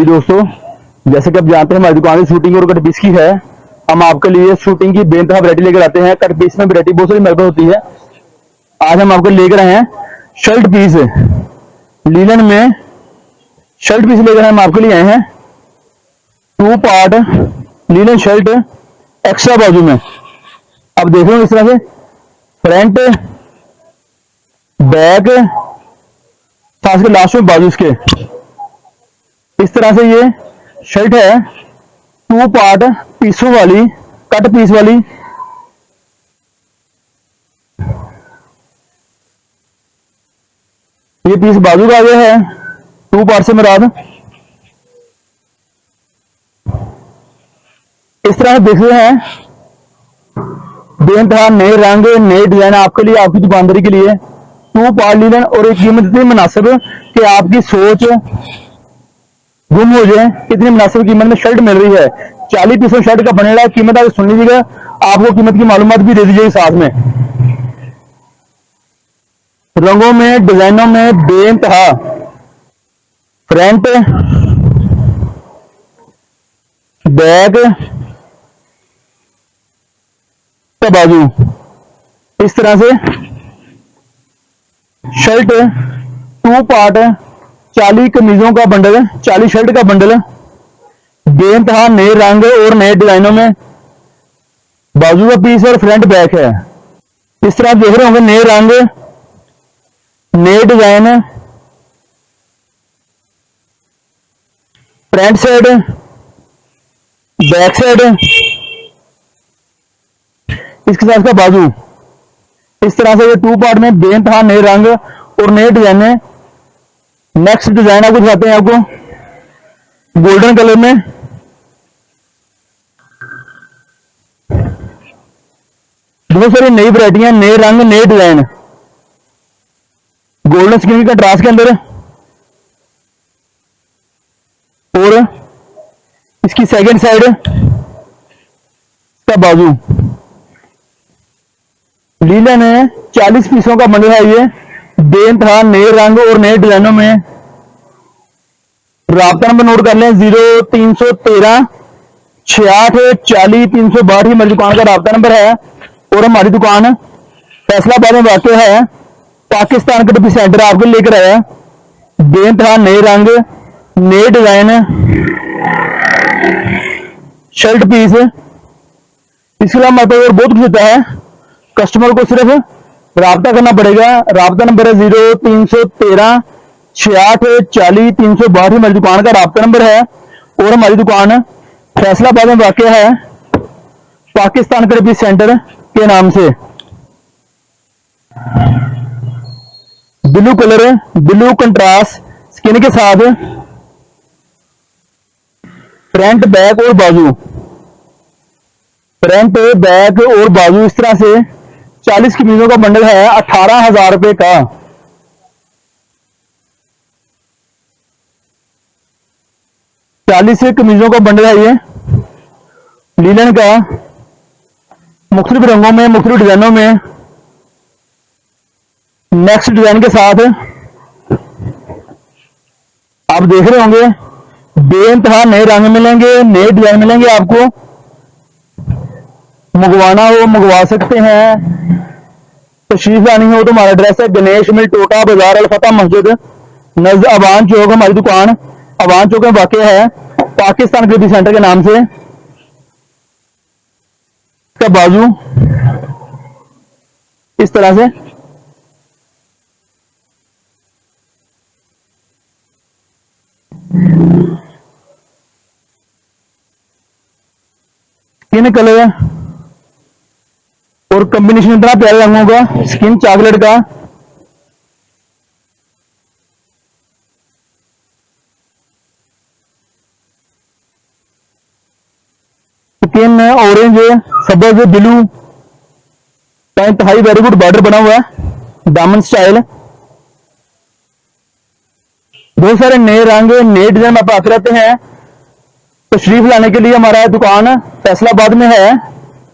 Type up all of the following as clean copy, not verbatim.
जी दोस्तों, जैसे कि आप जानते हैं हमारी दुकान की शूटिंग और कट पीस की है। हम आपके लिए शूटिंग की बेनतहा वैरायटी लेकर आते हैं। कट पीस में वैरायटी बहुत सारी मेरे पास होती है। आज हम आपको लेकर आए हैं शर्ट पीस लीलन में। शर्ट पीस लेकर हम आपके लिए आए हैं 2 पार्ट लीलन शर्ट एक्स्ट्रा बाजू में। अब देख रहे हो इस तरह से फ्रंट बैक साथ के लास्ट में बाजू इसके इस तरह से ये शर्ट है 2 पार्ट पीसों वाली, कट पीस वाली। ये पीस बाजू का आगे है 2 पार्ट से मुराद। इस तरह से देख रहे हैं बेनतहा नए रंग नए डिजाइन आपके लिए, आपकी दुकानदारी के लिए 2 पार्ट लीलन। और एक कीमत इतनी मुनासिब कि आपकी सोच गुम हो जाए, कितनी मुनासिब कीमत में शर्ट मिल रही है। 40 पीसों शर्ट का बनेगा। कीमत आप सुन लीजिएगा, आपको कीमत की मालूमात भी दे दीजिएगी साथ में। रंगों में डिजाइनों में बेनतहा फ्रंट बैक का बाजू इस तरह से शर्ट 2 पार्ट 40 कमीजों का बंडल, 40 शर्ट का बंडल बेनतहा नए रंग और नए डिजाइनों में। बाजू का पीस और फ्रंट बैक है। इस तरह देख रहे होंगे नए रंग नए design, front side back side, इसके साथ का बाजू इस तरह से ये 2 पार्ट में बेनतहा नए रंग और नए डिजाइन है। नेक्स्ट डिजाइन आपको दिखाते हैं, आपको गोल्डन कलर में। बहुत सारी नई वैरायटियां, नए रंग नए डिजाइन, गोल्डन स्किन के कंट्रास्ट के अंदर। और इसकी सेकंड साइड का बाजू लीलन है 40 पीसों का बंडल है। ये बेनतहा नए रंग और नए डिजाइनों में। राब्ता नंबर नोट कर लें 0313 66 40 362 हमारी दुकान का राब्ता नंबर है। और हमारी दुकान फैसलाबाद में वाक़ है। पाकिस्तान का डिपी सेंटर आपको लेकर आया। बेनतहा नए रंग नए डिजाइन शर्ट पीस। इसके अलावा हमारे पास और बहुत कुछ होता है। कस्टमर को सिर्फ राब्ता करना पड़ेगा। राब्ता नंबर है 0313 66 40 362 हमारी दुकान का राब्ता नंबर है। और हमारी दुकान फैसलाबाद में वाक़ है पाकिस्तान का डिपी सेंटर के नाम से। Blue colour, blue contrast skin के साथ फ्रंट बैक और बाजू, फ्रंट बैक और बाजू इस तरह से 40 कमीजों का बंडल है 18,000 रुपए का। चालीस कमीजों का बंडल है ये लीलन का, मुख्तलिफ रंगों में मुख्तलिफ डिजाइनों में। नेक्स्ट डिजाइन के साथ आप देख रहे होंगे बेनतहा नए रंग मिलेंगे, नए डिजाइन मिलेंगे। आपको मंगवाना हो मंगवा सकते हैं। तशरीफ लानी हो तो हमारा एड्रेस है गणेश मिल टोटा बाजार अल फतह मस्जिद नजद अवान चौक। हमारी दुकान अवान चौक में वाक़ है पाकिस्तान डिपी सेंटर के नाम से। का बाजू इस तरह से स्किन कलर और कॉम्बिनेशन इतना प्यारे रंगों का, स्किन चॉकलेट का, स्किन ऑरेंज सब्ज ब्लू का इंतहाई वेरी गुड बॉर्डर बना हुआ है दामन स्टाइल। बहुत सारे नए रंग नए डिजाइन आप आते रहते हैं। तशरीफ लाने के लिए हमारा दुकान फैसलाबाद में है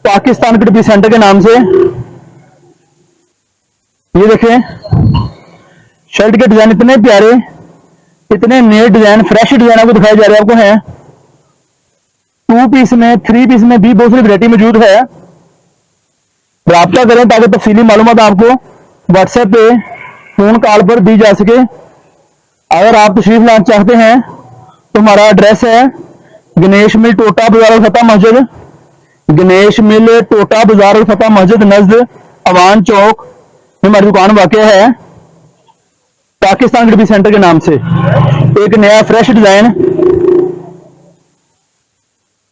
पाकिस्तान के डिपी सेंटर के नाम से। ये देखें शर्ट के डिजाइन इतने प्यारे इतने नए डिजाइन, फ्रेश डिजाइन आपको दिखाए जा रहे हैं, आपको हैं 2 पीस में, 3 पीस में भी बहुत सारी वैरायटी मौजूद है। राब्ता करें ताकि तफसीली मालूमात आपको व्हाट्सएप पे, फोन कॉल पर दी जा सके। अगर आप तशरीफ लाना चाहते हैं तो हमारा एड्रेस है गणेश मिल टोटा बाजार फतेह मस्जिद, गणेश मिल टोटा बाजार फतेह मस्जिद नजद अवान चौक में हमारी दुकान वाक़या है, पाकिस्तान गड्डी सेंटर के नाम से। एक नया फ्रेश डिजाइन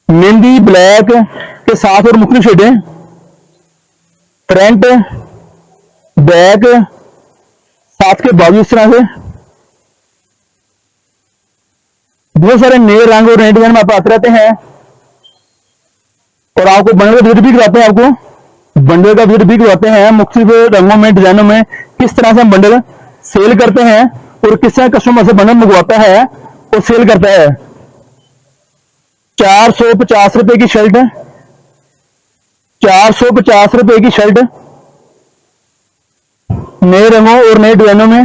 मेहंदी ब्लैक के साथ और मुख्तलिफ शेडें, फ्रंट बैक साथ के बाजू, इस तरह से बहुत सारे नए रंग और नए डिजाइन में आप आते रहते हैं। और आपको बंडल का विजिट भी करवाते हैं, आपको बंडल का विजिट भी करवाते हैं मुख्तलिफ रंगों में, डिजाइनों में, किस तरह से हम बंडल सेल करते हैं और किस तरह कस्टमर से बंडल मंगवाता है और सेल करता है। 450 रुपए की शर्ट, 450 रुपए की शर्ट नए रंगों और नए डिजाइनों में,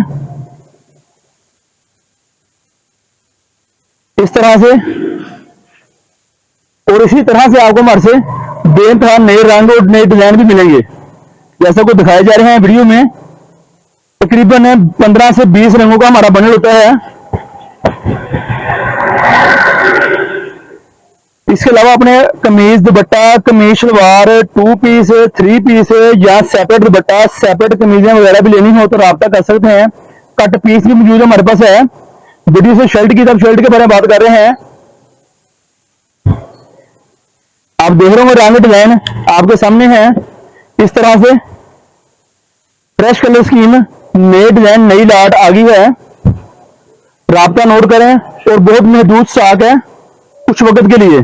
इस तरह से। और इसी तरह से आपको हमारे से बेइंतहा नए रंग और नए डिजाइन भी मिलेंगे, जैसा को दिखाए जा रहे हैं वीडियो में। तकरीबन 15 से 20 रंगों का हमारा बंडल होता है। इसके अलावा अपने कमीज दुपट्टा, कमीज शलवार, 2 पीस, 3 पीस या सेपरेट दुपट्टा, सेपरेट कमीजें वगैरह भी लेनी हो तो राब्ता कर सकते हैं। कट पीस भी मौजूद हमारे पास है। वीडियो से शर्ट की, तब शर्ट के बारे में बात कर रहे हैं। आप देख रहे होंगे रंग डिजाइन आपके सामने है, इस तरह से फ्रेश कलर स्कीम, नए डिजाइन, नई लाट आ गई है। राब्ता नोट करें और बहुत महदूद स्टॉक है कुछ वक्त के लिए,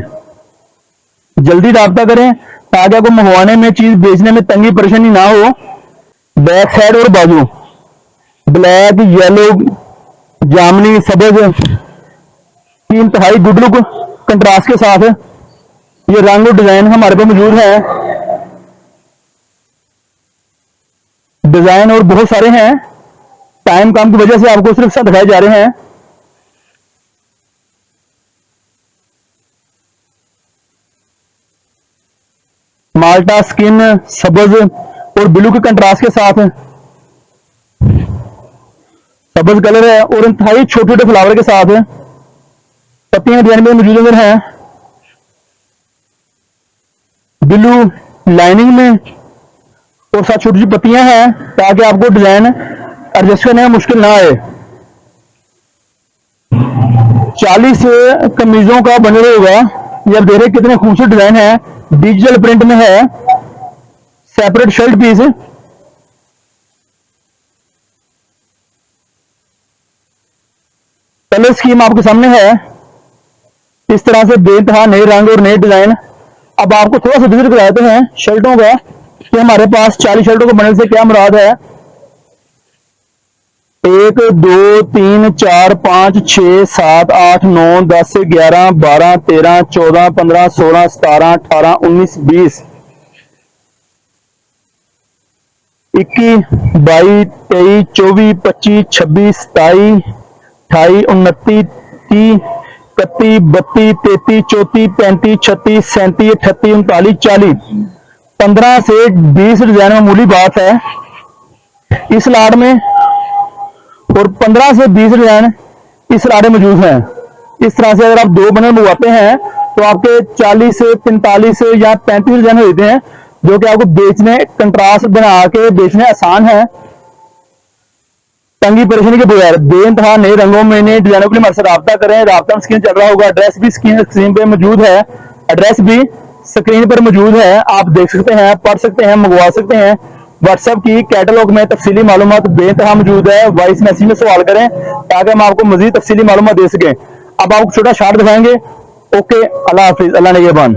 जल्दी राब्ता करें ताकि आपको मंगवाने में, चीज बेचने में तंगी परेशानी ना हो। बैक साइड और बाजू ब्लैक, येलो, जामनी, सब्ज की इंतहाई गुड लुक कंट्रास्ट के साथ ये रंग और डिजाइन हमारे पास मौजूद है। डिजाइन और बहुत सारे हैं, टाइम कम की वजह से आपको सिर्फ सब दिखाए जा रहे हैं। माल्टा स्किन, सब्ज और ब्लू के कंट्रास्ट के साथ सब्ज कलर है और इंतहाई छोटे छोटे फ्लावर के साथ पत्तियां डिजाइन में मौजूद हैं। ब्लू लाइनिंग में और साथ छोटी छोटी पत्तियां हैं ताकि आपको डिजाइन एडजस्ट करने में मुश्किल ना आए। 40 कमीजों का बंडल होगा। ये आप देख रहे कितने खूबसूरत डिजाइन है, डिजिटल प्रिंट में है। Separate shirt piece, colour scheme आपके सामने है, इस तरह से बेइंतहा नए रंग और नए डिजाइन। अब आपको थोड़ा सा विजिट कराते हैं शर्टों का कि हमारे पास 40 शर्टों के बंडल से क्या मुराद है। 1 2 3 4 5 6 7 8 9 10 11 12 13 14 15 16 17 18 19 20 21 22 23 24 25 26 27 28 29 30 31 32 33 34 35 36 37 38 39 40 15 से 20 डिजाइन मामूली बात है इस लाट में, और 15 से 20 डिजाइन इस लाट में मौजूद हैं। इस तरह से अगर आप 2 बंडल मंगवाते हैं तो आपके 40 से 45 से या 35 डिजाइन होते हैं, जो कि आपको बेचने, कंट्रास्ट बना के बेचने आसान है, तंगी परेशानी के बगैर। बेइंतहा नए रंगों में, नए डिजाइनों के लिए हमारे से राब्ता करें। राब्ता में स्क्रीन चल रहा होगा, एड्रेस भी स्क्रीन पे मौजूद है, एड्रेस भी स्क्रीन पर मौजूद है। आप देख सकते हैं, पढ़ सकते हैं, मंगवा सकते हैं। व्हाट्सएप की कैटलॉग में तफसीली मालूमात बेइंतहा मौजूद है। वॉइस मैसेज में सवाल करें ताकि हम आपको मजीद तफसीली मालूमात दे सकें। अब आपको छोटा शार्ट दिखाएंगे। ओके, अल्लाह हाफिज, अल्लाह निगहबान।